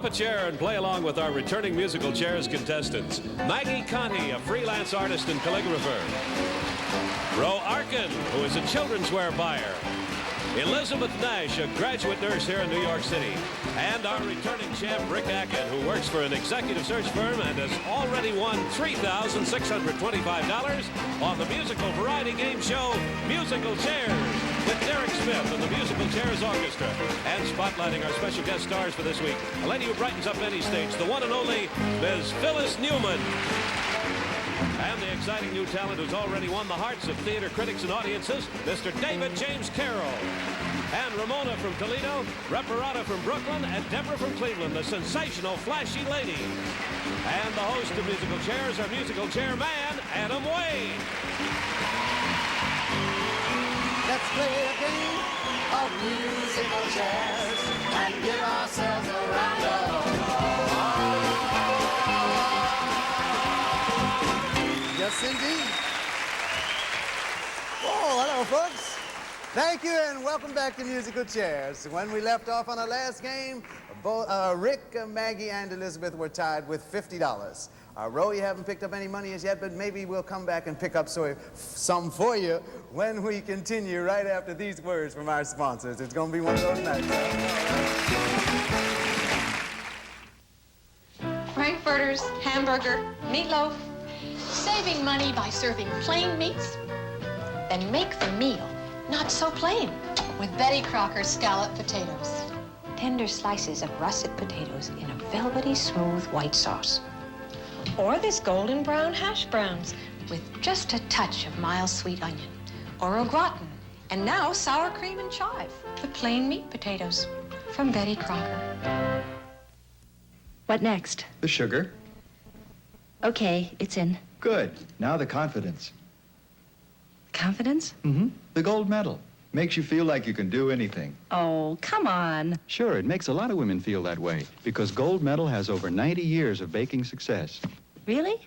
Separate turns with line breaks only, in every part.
up a chair and play along with our returning musical chairs contestants. Maggie Conti, a freelance artist and calligrapher. Ro Arkin, who is a children's wear buyer. Elizabeth Nash, a graduate nurse here in New York City. And our returning champ, Rick Ackett, who works for an executive search firm and has already won $3,625 on the musical variety game show, Musical Chairs, with Derek Smith and the Musical Chairs Orchestra. And spotlighting our special guest stars for this week, a lady who brightens up any stage, the one and only Ms. Phyllis Newman. And the exciting new talent who's already won the hearts of theater critics and audiences, Mr. David James Carroll. And Ramona from Toledo, Reparata from Brooklyn, and Deborah from Cleveland, the sensational flashy lady. And the host of Musical Chairs, our musical chairman, Adam Wade.
Let's play a game of musical chairs and give ourselves a round of applause. Yes, indeed. Oh, hello, folks. Thank you, and welcome back to Musical Chairs. When we left off on our last game, both Rick, Maggie, and Elizabeth were tied with $50. Ro, you haven't picked up any money as yet, but maybe we'll come back and pick up some for you when we continue right after these words from our sponsors. It's going to be one of those nights.
Frankfurters, hamburger, meatloaf. Saving money by serving plain meats? Then make the meal not so plain with Betty Crocker Scalloped Potatoes. Tender slices of russet potatoes in a velvety smooth white sauce. Or this golden brown hash browns with just a touch of mild sweet onion. Or au gratin, and now sour cream and chive. The plain meat potatoes from Betty Crocker.
What next?
The sugar.
Okay, it's in.
Good. Now the confidence.
Confidence?
Mm-hmm. The gold medal. Makes you feel like you can do anything.
Oh, come on.
Sure, it makes a lot of women feel that way because Gold Medal has over 90 years of baking success.
Really?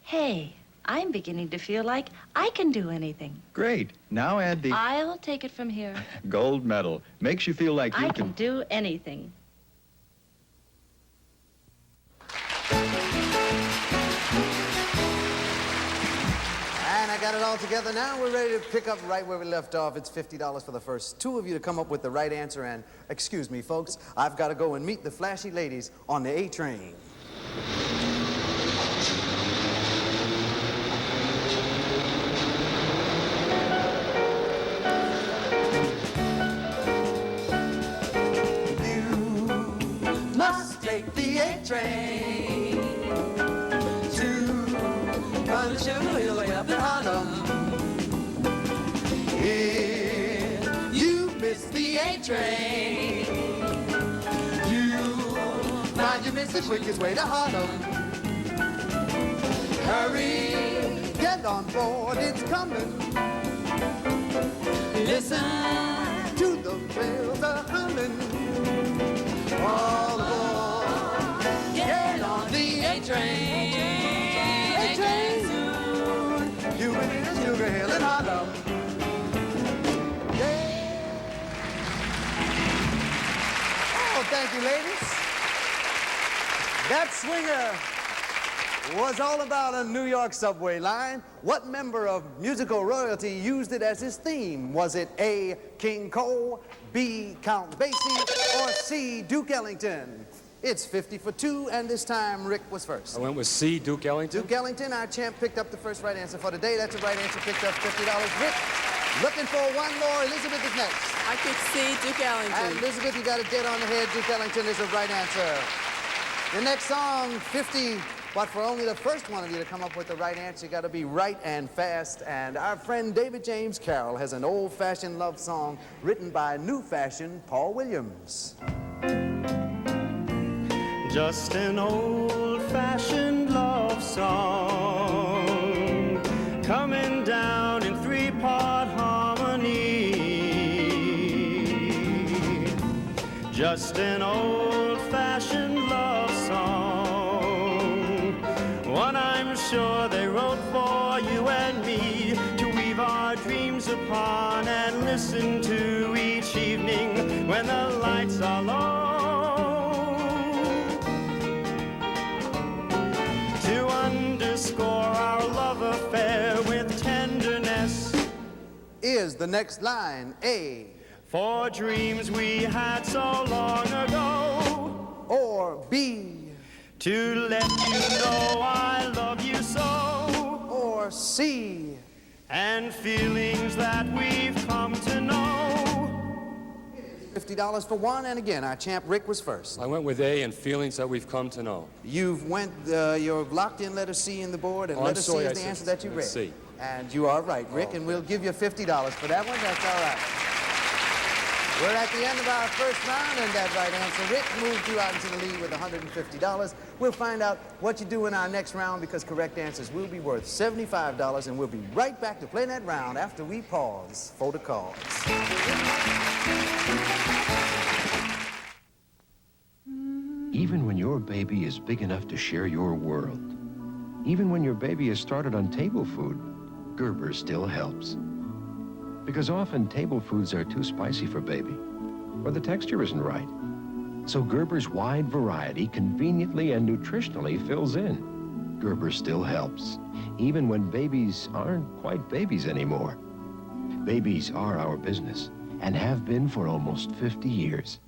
Hey, I'm beginning to feel like I can do anything.
Great. Now add the
I'll take it from here.
Gold Medal. Makes you feel like you
I can do anything.
And I got it all together now. We're ready to pick up right where we left off. It's $50 for the first two of you to come up with the right answer. And excuse me, folks, I've got to go and meet the flashy ladies on the A train. You must take the A train to run the sugar hill way up in Harlem. If you miss the A train, you'll find you miss the quickest way to Harlem. Hurry, get on board, it's coming. Listen to the bells a humming. All aboard, get on the A train. A train soon. You will be the sugar hill in Harlem. Yeah. Oh, thank you, ladies. That swinger was all about a New York subway line. What member of musical royalty used it as his theme? Was it A, King Cole, B, Count Basie, or C, Duke Ellington? It's 50 for 2, and this time Rick was first.
I went with C, Duke Ellington.
Duke Ellington, our champ, picked up the first right answer for today. That's the right answer, picked up $50. Rick, looking for one more. Elizabeth is next.
I picked C, Duke Ellington.
And Elizabeth, you got it dead on the head. Duke Ellington is the right answer. The next song, 50, but for only the first one of you to come up with the right answer, you got to be right and fast. And our friend David James Carroll has an old-fashioned love song written by new-fashioned Paul Williams.
Just an old-fashioned love song coming down in three-part harmony. Just an old-fashioned love song, one I'm sure they wrote for you and me to weave our dreams upon and listen to each evening when the lights are low.
Is the next line A?
For dreams we had so long ago.
Or B?
To let you know I love you so.
Or C?
And feelings that we've come to know.
$50 for one, and again, our champ Rick was first.
I went with A and feelings that we've come to know.
You've locked in letter C in the board, and letter C is the answer that you read.
C.
And you are right, Rick, and we'll give you $50 for that one. That's all right. We're at the end of our first round, and that right answer, Rick, moved you out into the lead with $150. We'll find out what you do in our next round because correct answers will be worth $75, and we'll be right back to play that round after we pause for the cards.
Even when your baby is big enough to share your world, even when your baby has started on table food, Gerber still helps. Because often table foods are too spicy for baby, or the texture isn't right. So Gerber's wide variety conveniently and nutritionally fills in. Gerber still helps, even when babies aren't quite babies anymore. Babies are our business, and have been for almost 50 years.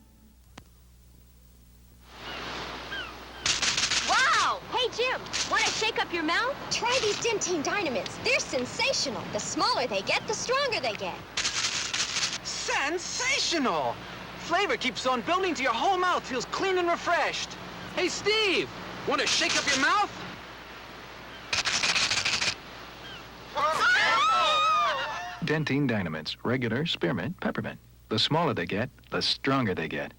Hey, Jim, want to shake up your mouth? Try these Dynamints. They're sensational. The smaller they get, the stronger they get.
Sensational! Flavor keeps on building till your whole mouth feels clean and refreshed. Hey, Steve, want to shake up your mouth?
Dentine Dynamints, regular, spearmint, peppermint. The smaller they get, the stronger they get.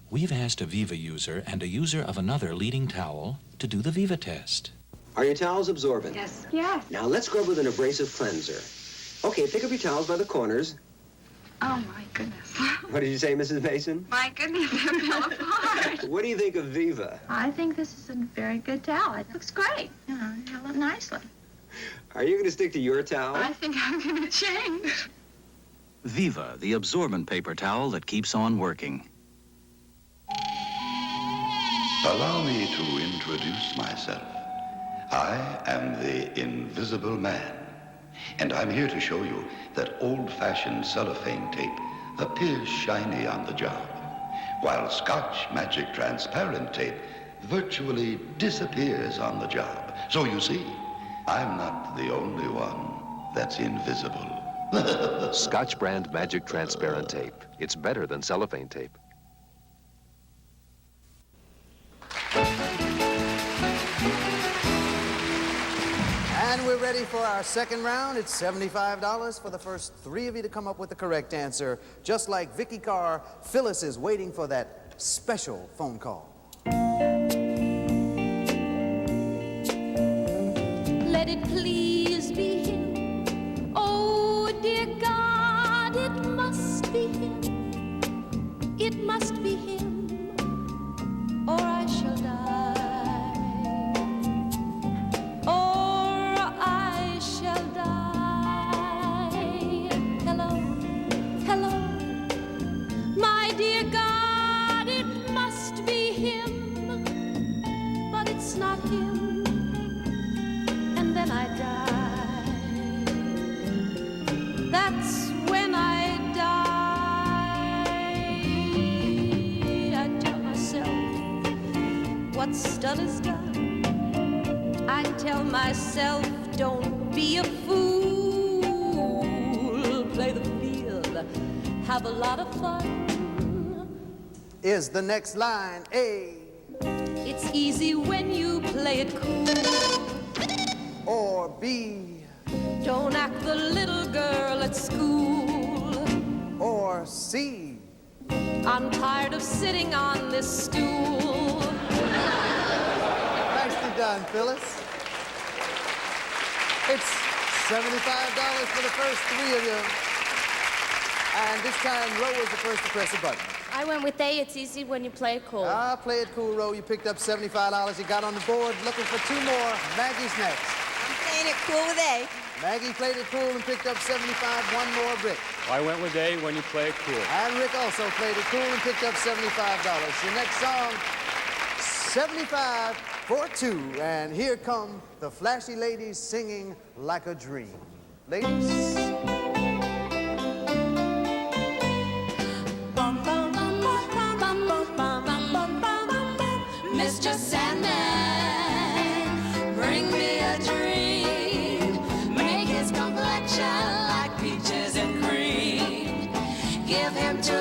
We've asked a Viva user and a user of another leading towel to do the Viva test.
Are your towels absorbent?
Yes. Yes.
Now let's scrub with an abrasive cleanser. Okay, pick up your towels by the corners.
Oh, my goodness.
What did you say, Mrs. Mason?
My goodness, they fell apart.
What do you think of Viva?
I think this is a very good towel. It looks great. You know, you look nicely.
Are you going to stick to your towel?
I think I'm going to change.
Viva, the absorbent paper towel that keeps on working.
Allow me to introduce myself. I am the Invisible Man, and I'm here to show you that old-fashioned cellophane tape appears shiny on the job, while Scotch Magic Transparent Tape virtually disappears on the job. So you see, I'm not the only one that's invisible.
Scotch brand Magic Transparent Tape. It's better than cellophane tape.
And we're ready for our second round. It's $75 for the first three of you to come up with the correct answer. Just like Vicky Carr, Phyllis is waiting for that special phone call.
Let it please be him. Oh, dear God, it must be him. It must be him, or I shall die. Or I shall die. Hello, hello, my dear God, it must be him, but it's not him. And then I die. That's when I die. I tell myself, what's done is done. I tell myself, don't be a fool. Play the field, have a lot of fun.
Is the next line A?
It's easy when you play it cool.
Or B?
Don't act the little girl at school.
Or C?
I'm tired of sitting on this stool.
Nicely done, Phyllis. It's $75 for the first three of you. And this time, Ro was the first to press a button.
I went with A. It's easy when you play it cool.
Ah, play it cool, Ro. You picked up $75. You got on the board looking for two more. Maggie's next.
I'm playing it cool with A.
Maggie played it cool and picked up $75. One more, Rick.
I went with A when you play it cool.
And Rick also played it cool and picked up $75. Your next song, 75 for two. And here come the flashy ladies singing like a dream. Ladies.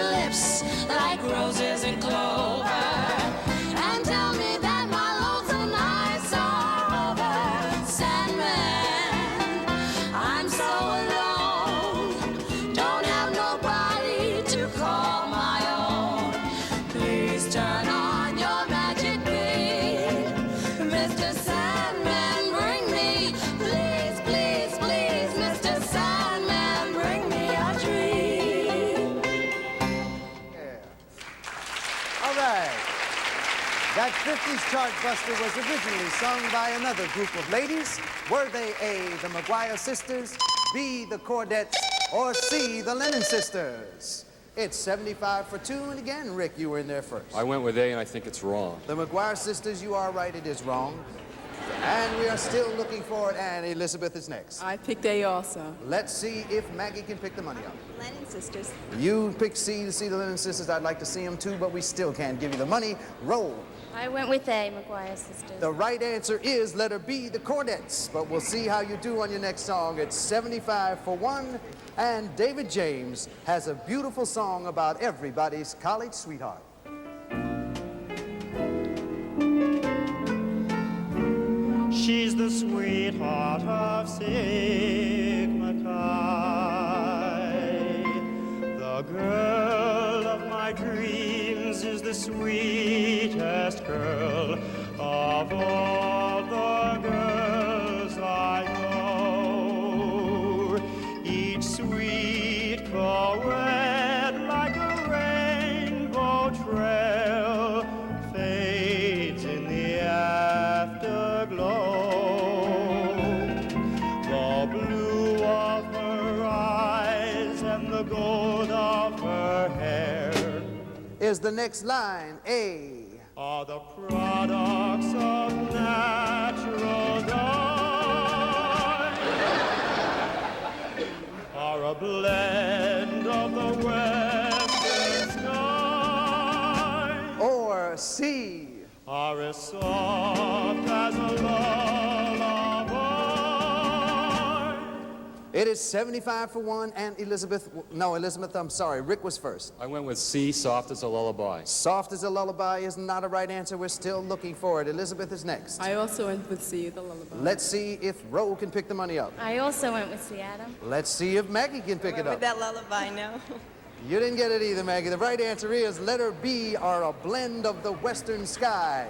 lips like roses and clover, and tell me that my lonesome nights are over. Sandman, I'm so alone, don't have nobody to call my own. Please turn on your magic beam, Mr. Sandman, bring me, please, please, please, Mr. Sandman, bring me a dream.
All right. That 50s chart buster was originally sung by another group of ladies. Were they A, the McGuire sisters, B, the Cordettes, or C, the Lennon sisters? It's 75 for 2, and again, Rick, you were in there first.
I went with A, and I think it's wrong.
The McGuire sisters, you are right, it is wrong. And we are still looking for it, and Elizabeth is next.
I picked A also.
Let's see if Maggie can pick the money up.
Lennon sisters.
You picked C to see the Lennon sisters. I'd like to see them too, but we still can't give you the money. Roll.
I went with A, McGuire sisters.
The right answer is letter B, the Cordettes. But we'll see how you do on your next song. It's 75 for 1, and David James has a beautiful song about everybody's college sweetheart.
She's the sweetheart of Sigma Chi. The girl of my dreams is the sweetest girl of all the girls I know. Each sweet co-ed like a rainbow trail fades in the afterglow. The blue of her eyes and the gold of her hair
Is the next line A?
Are the products of natural dye, are a blend of the western sky,
Or C?
are as soft as a lullaby.
It is 75 for 1, and Elizabeth, I'm sorry, Rick was first.
I went with C, soft as a lullaby.
Soft as a lullaby is not a right answer. We're still looking for it. Elizabeth is next.
I also went with C, the lullaby.
Let's see if Ro can pick the money up.
I also went with C, Adam.
Let's see if Maggie can pick it up.
With that lullaby, no.
You didn't get it either, Maggie. The right answer is letter B, are a blend of the western sky.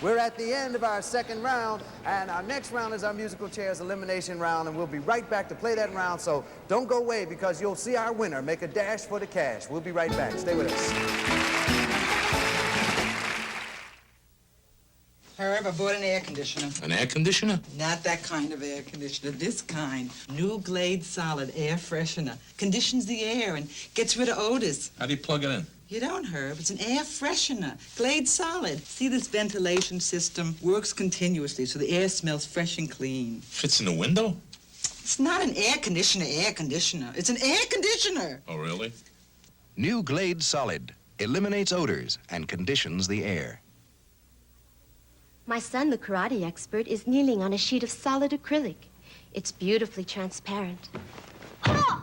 We're at the end of our second round, and our next round is our musical chairs elimination round, and we'll be right back to play that round, so don't go away because you'll see our winner make a dash for the cash. We'll be right back. Stay with us.
Herb, I bought an air conditioner.
An air conditioner?
Not that kind of air conditioner, this kind. New Glade Solid air freshener. Conditions the air and gets rid of odors.
How do you plug it in?
You don't, Herb. It's an air freshener. Glade Solid. See, this ventilation system works continuously so the air smells fresh and clean.
Fits in the window?
It's not an air conditioner. It's an air conditioner.
Oh, really?
New Glade Solid eliminates odors and conditions the air.
My son, the karate expert, is kneeling on a sheet of solid acrylic. It's beautifully transparent.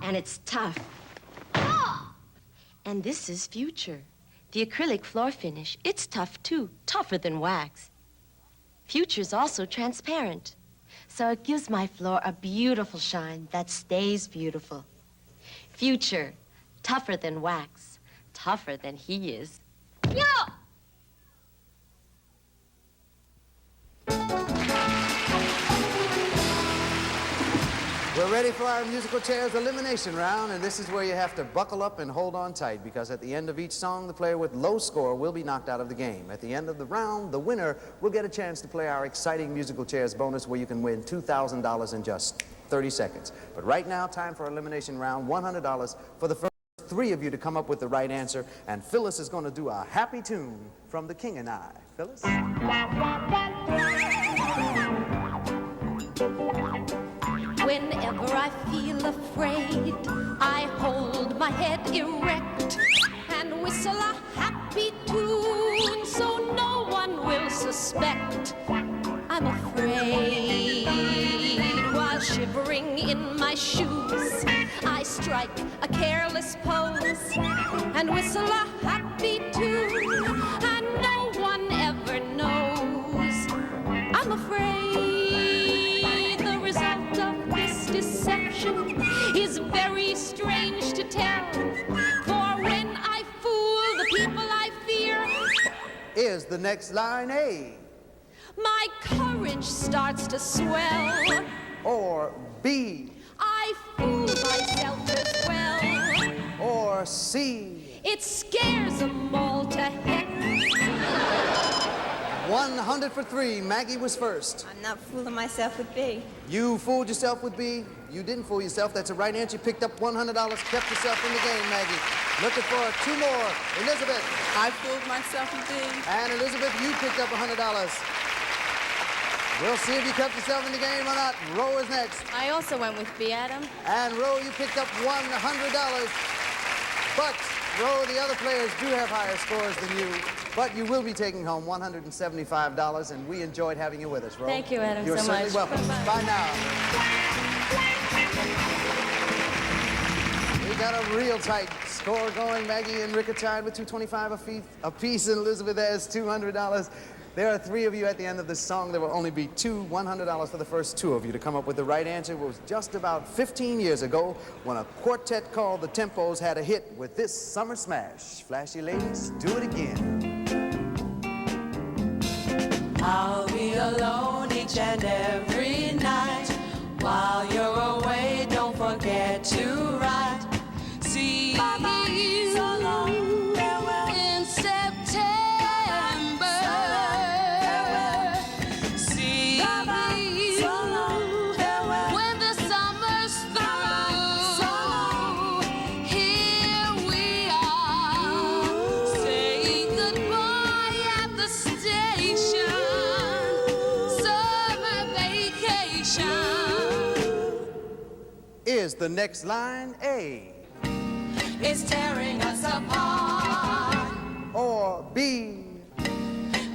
And it's tough. And this is Future. The acrylic floor finish. It's tough, too. Tougher than wax. Future's also transparent. So it gives my floor a beautiful shine that stays beautiful. Future. Tougher than wax. Tougher than he is. Yo!
We're ready for our musical chairs elimination round, and this is where you have to buckle up and hold on tight, because at the end of each song, the player with low score will be knocked out of the game. At the end of the round, the winner will get a chance to play our exciting musical chairs bonus where you can win $2,000 in just 30 seconds. But right now, time for elimination round, $100 for the first 3 of you to come up with the right answer, and Phyllis is going to do a happy tune from The King and I. Phyllis?
Whenever I feel afraid, I hold my head erect and whistle a happy tune so no one will suspect I'm afraid. While shivering in my shoes, I strike a careless pose and whistle whistle a happy tune, and no one ever knows. I'm afraid the result of this deception is very strange to tell. For when I fool the people I fear,
Is the next line A?
my courage starts to swell.
Or B?
I fool myself as well.
Or C?
It scares them all to heck.
100 for 3. Maggie was first.
I'm not fooling myself with B.
You fooled yourself with B. You didn't fool yourself. That's a right answer. You picked up $100. Kept yourself in the game, Maggie. Looking for 2 more. Elizabeth.
I fooled myself with B.
And Elizabeth, you picked up $100. We'll see if you kept yourself in the game or not. Ro is next.
I also went with B, Adam.
And Ro, you picked up $100. But, Ro, the other players do have higher scores than you. But you will be taking home $175, and we enjoyed having you with us, Ro.
Thank you, Adam,
You're
so
certainly
much.
welcome. Bye now. We got a real tight score going. Maggie and Rick are tied with $225 apiece, and Elizabeth has $200. There are 3 of you at the end of this song. There will only be $100 for the first 2 of you to come up with the right answer. It was just about 15 years ago when a quartet called the Tempos had a hit with this summer smash. Flashy ladies, do it again.
I'll be alone each and every night. While you're away, don't forget to write. See you so long, farewell.
In September.
See you so long, farewell.
When the summer's through, here we are, saying goodbye at the station. Summer vacation.
Is the next line A?
It's tearing us apart.
Or B?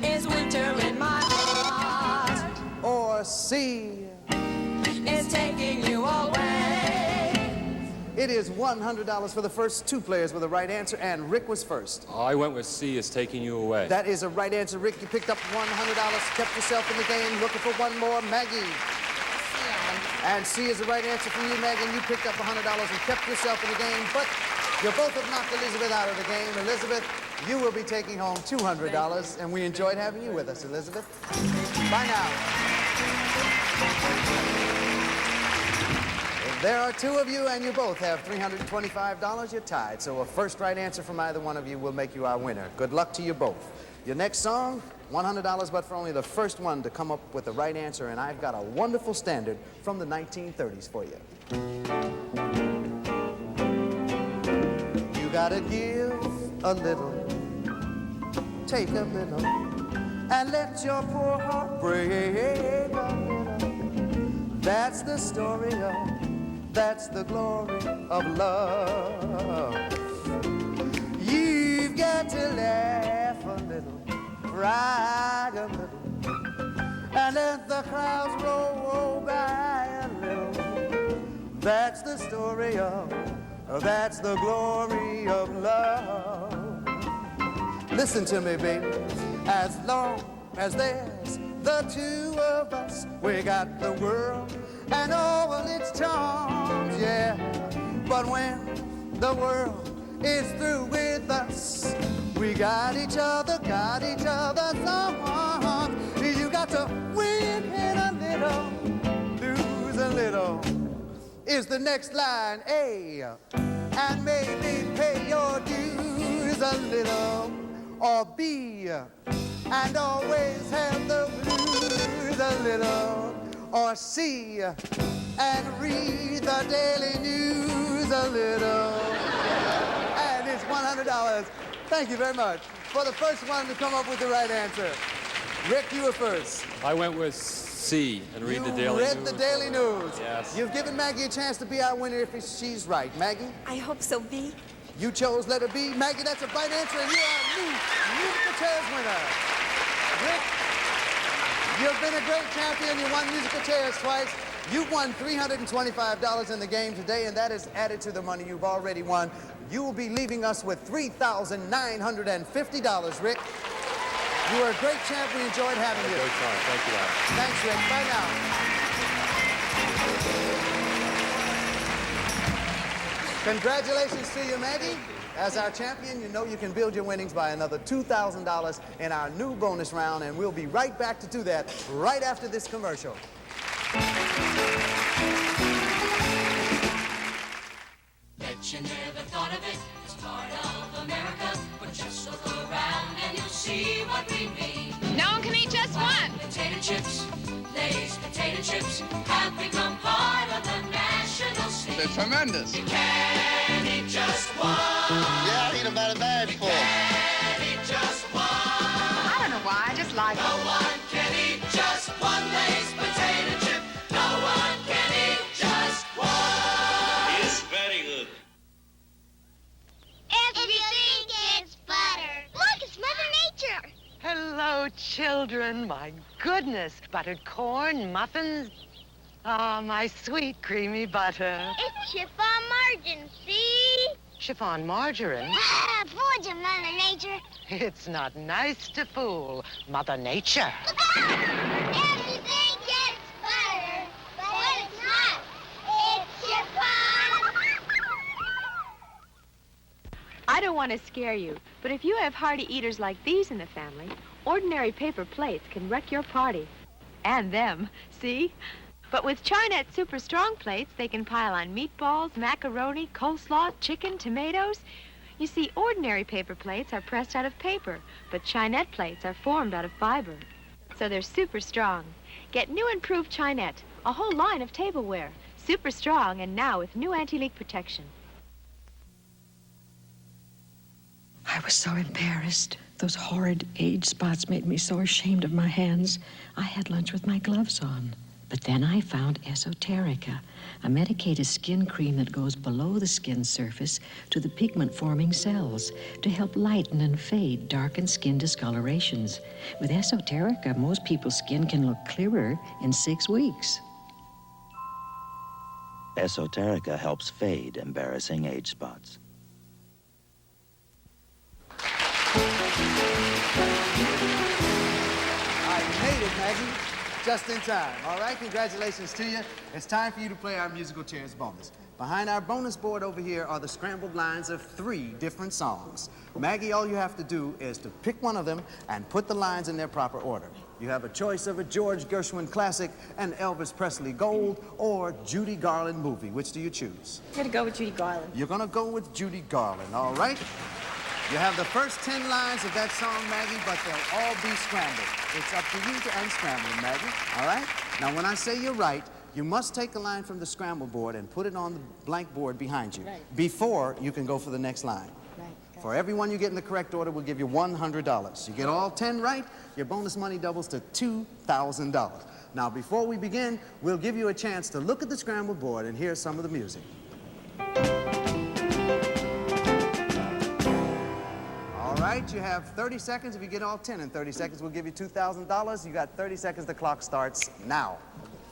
Is winter in my heart.
Or C?
It's taking you away.
It is $100 for the first 2 players with the right answer, and Rick was first.
I went with C, is taking you away.
That is a right answer, Rick. You picked up $100, kept yourself in the game, looking for 1 more. Maggie. And C is the right answer for you, Megan. You picked up $100 and kept yourself in the game, but you both have knocked Elizabeth out of the game. Elizabeth, you will be taking home $200, and we enjoyed having you with us, Elizabeth. Bye now. There are 2 of you, and you both have $325. You're tied, so a first right answer from either one of you will make you our winner. Good luck to you both. Your next song, $100, but for only the first one to come up with the right answer, and I've got a wonderful standard from the 1930s for you. You gotta give a little, take a little, and let your poor heart break a little. That's the story of, that's the glory of love. You've got to laugh a little, cry a little, and let the clouds roll by a little. That's the story of, that's the glory of love. Listen to me, baby, as long as there's the 2 of us, we got the world and all its charms, yeah. But when the world is through with us, we got each other, someone. You got to win a little, lose a little. Is the next line A? And maybe pay your dues a little. Or B? And always have the blues a little. Or C? And read the daily news a little. And it's $100. Thank you very much. For the first one to come up with the right answer, Rick, you were first.
I went with C and read the Daily News.
You read the Daily News.
Yes.
You've given Maggie a chance to be our winner if she's right. Maggie?
I hope so, B.
You chose letter B. Maggie, that's a right answer, and you are a new musical chairs winner. Rick, you've been a great champion. You won musical chairs twice. You've won $325 in the game today, and that is added to the money you've already won. you will be leaving us with $3,950, Rick. You were a great champ. We enjoyed having you.
Great time. Thank you, Adam.
Thanks, Rick. Bye now. Congratulations to you, Maggie. As our champion, you know you can build your winnings by another $2,000 in our new bonus round, and we'll be right back to do that right after this commercial.
Bet you never thought of it, it's part of America, but just look around and you'll see what we mean.
No one can eat just one.
Potato chips, Lay's potato chips have become part of the national scene.
They're tremendous.
You can't eat just one.
Yeah, I eat about a bagful.
Can't eat just one.
I don't know why, I just like
No one can eat just one Lay's potato chip. No one can eat just one.
It's very good.
Everything gets butter. Look, it's Mother Nature.
Hello, children. My goodness. Buttered corn, muffins. Oh, my sweet creamy butter.
It's Chiffon Margarine, see?
Chiffon margarine?
Ah, fooled you, Mother Nature.
It's not nice to fool Mother Nature.
Everything gets butter, but it's not. It's Chiffon.
I don't want to scare you, but if you have hearty eaters like these in the family, ordinary paper plates can wreck your party. And them, see? But with Chinet super strong plates, they can pile on meatballs, macaroni, coleslaw, chicken, tomatoes. You see, ordinary paper plates are pressed out of paper, but Chinet plates are formed out of fiber. So they're super strong. Get new improved Chinet, a whole line of tableware. Super strong, and now with new anti-leak protection.
I was so embarrassed. Those horrid age spots made me so ashamed of my hands. I had lunch with my gloves on. But then I found Esoterica, a medicated skin cream that goes below the skin surface to the pigment-forming cells to help lighten and fade darkened skin discolorations. With Esoterica, most people's skin can look clearer in 6 weeks.
Esoterica helps fade embarrassing age spots.
I made it, Maggie. Just in time. All right, congratulations to you. It's time for you to play our musical chairs bonus. Behind our bonus board over here are the scrambled lines of 3 different songs. Maggie, all you have to do is to pick one of them and put the lines in their proper order. You have a choice of a George Gershwin classic, an Elvis Presley gold, or Judy Garland movie. Which do you choose?
I'm gonna go with Judy Garland.
You're gonna go with Judy Garland, all right? You have the first 10 lines of that song, Maggie, but they'll all be scrambled. It's up to you to unscramble them, Maggie, all right? Now, when I say you're right, you must take a line from the scramble board and put it on the blank board behind you before you can go for the next line. For every one you get in the correct order, we'll give you $100. You get all 10 right, your bonus money doubles to $2,000. Now, before we begin, we'll give you a chance to look at the scramble board and hear some of the music. All right, you have 30 seconds. If you get all 10 in 30 seconds, we'll give you $2,000. You got 30 seconds. The clock starts now.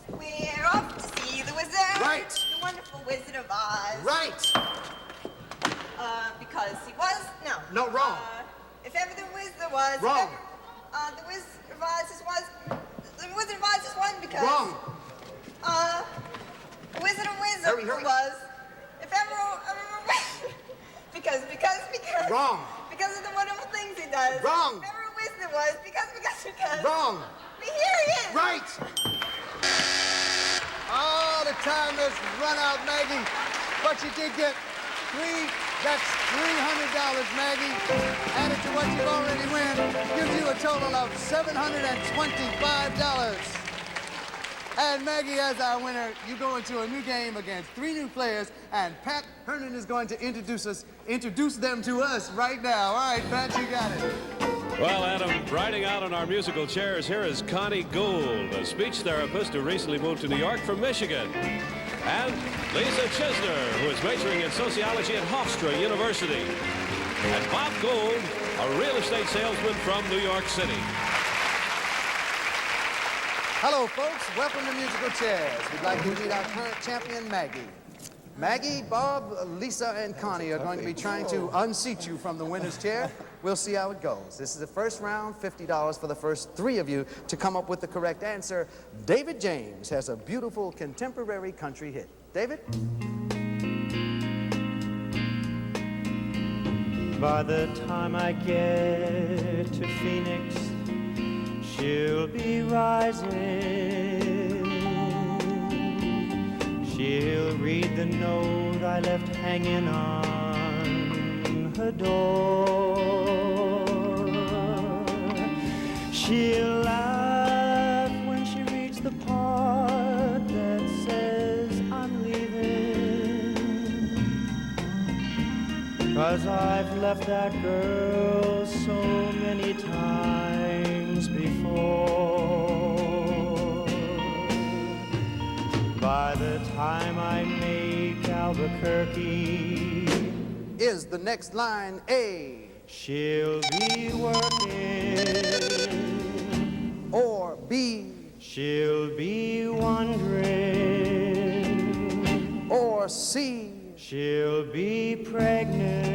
We're off to see the wizard.
Right.
The wonderful Wizard of Oz.
Right.
Because he was,
No, wrong.
If ever the wizard was.
Wrong.
The Wizard of Oz was. The Wizard of Oz is one because.
Wrong.
The Wizard of Wizard
Hurry.
was. If ever. Because.
Wrong.
Because of the wonderful things he does.
Wrong.
If ever a wizard was. Because.
Wrong.
But here he is.
Right. Oh, the time has run out, Maggie. But you did get that's $300, Maggie. Added to what you've already won, gives you a total of $725. And Maggie, as our winner, you go into a new game against 3 new players, and Pat Hernan is going to introduce them to us right now. All right, Pat, you got it.
Well, Adam, riding out on our musical chairs, here is Connie Gould, a speech therapist who recently moved to New York from Michigan. And Lisa Chisner, who is majoring in sociology at Hofstra University. And Bob Gould, a real estate salesman from New York City.
Hello, folks. Welcome to Musical Chairs. We'd like to meet our current champion, Maggie. Maggie, Bob, Lisa, and Connie are going to be trying to unseat you from the winner's chair. We'll see how it goes. This is the first round, $50 for the first 3 of you to come up with the correct answer. David James has a beautiful contemporary country hit. David?
By the time I get to Phoenix, she'll be rising. She'll read the note I left hanging on her door. She'll laugh when she reads the part that says I'm leaving. 'Cause I've left that girl so many times before. By the time I make Albuquerque,
Is the next line A?
She'll be working.
Or B?
She'll be wondering.
Or C?
She'll be pregnant.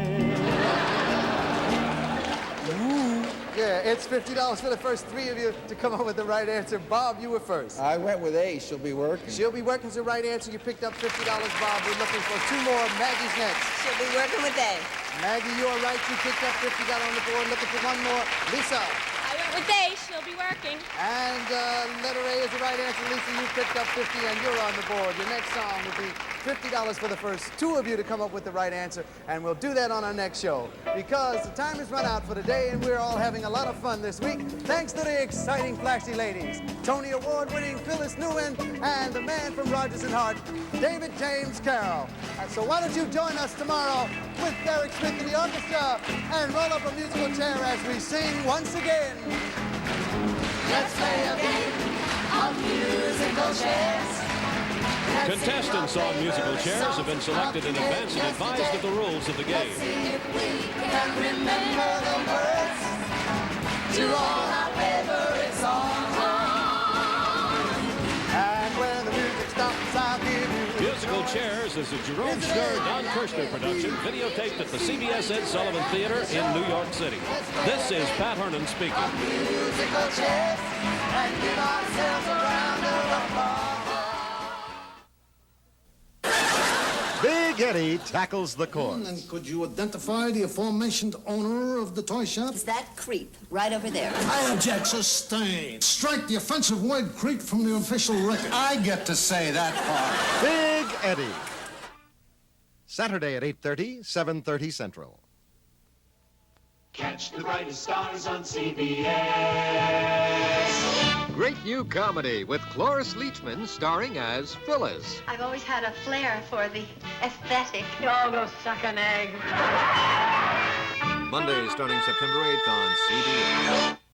Yeah, it's $50 for the first 3 of you to come up with the right answer. Bob, you were first.
I went with A. She'll be working.
She'll be working's the right answer. You picked up $50, Bob. We're looking for 2 more. Maggie's next.
She'll be working with A.
Maggie, you are right. You picked up 50, got on the board. Looking for 1 more. Lisa.
I went with A. She'll be working.
And letter A is the right answer. Lisa, you picked up 50 and you're on the board. Your next song will be $50 for the first 2 of you to come up with the right answer. And we'll do that on our next show. Because the time has run out for today and we're all having a lot of fun this week. Thanks to the exciting, flashy ladies. Tony Award-winning Phyllis Newman and the man from Rogers and Hart, David James Carroll. And so why don't you join us tomorrow with Derek Smith and the orchestra and roll up a musical chair as we sing once again.
Let's play a game of musical chairs.
Contestants on musical chairs have been selected in advance and advised of the rules of the game.
See if we can remember the words to all our favorite songs.
And when the music stops, I'll give you.
Musical Chairs is a Jerome Schnur, Don Kirshner production, videotaped at the CBS Ed Sullivan Theater in New York City. This is Pat Hernan speaking.
Musical chairs and give ourselves a round of applause.
Big Eddie tackles the course.
And could you identify the aforementioned owner of the toy shop?
It's that creep right over there.
I object. Sustained. Strike the offensive word creep from the official record.
I get to say that part. Big Eddie. Saturday at 8:30, 7:30 Central.
Catch the brightest stars on CBS.
Great new comedy with Cloris Leachman starring as Phyllis.
I've always had a flair for the aesthetic.
Oh, go suck an egg.
Monday starting September 8th on CBS.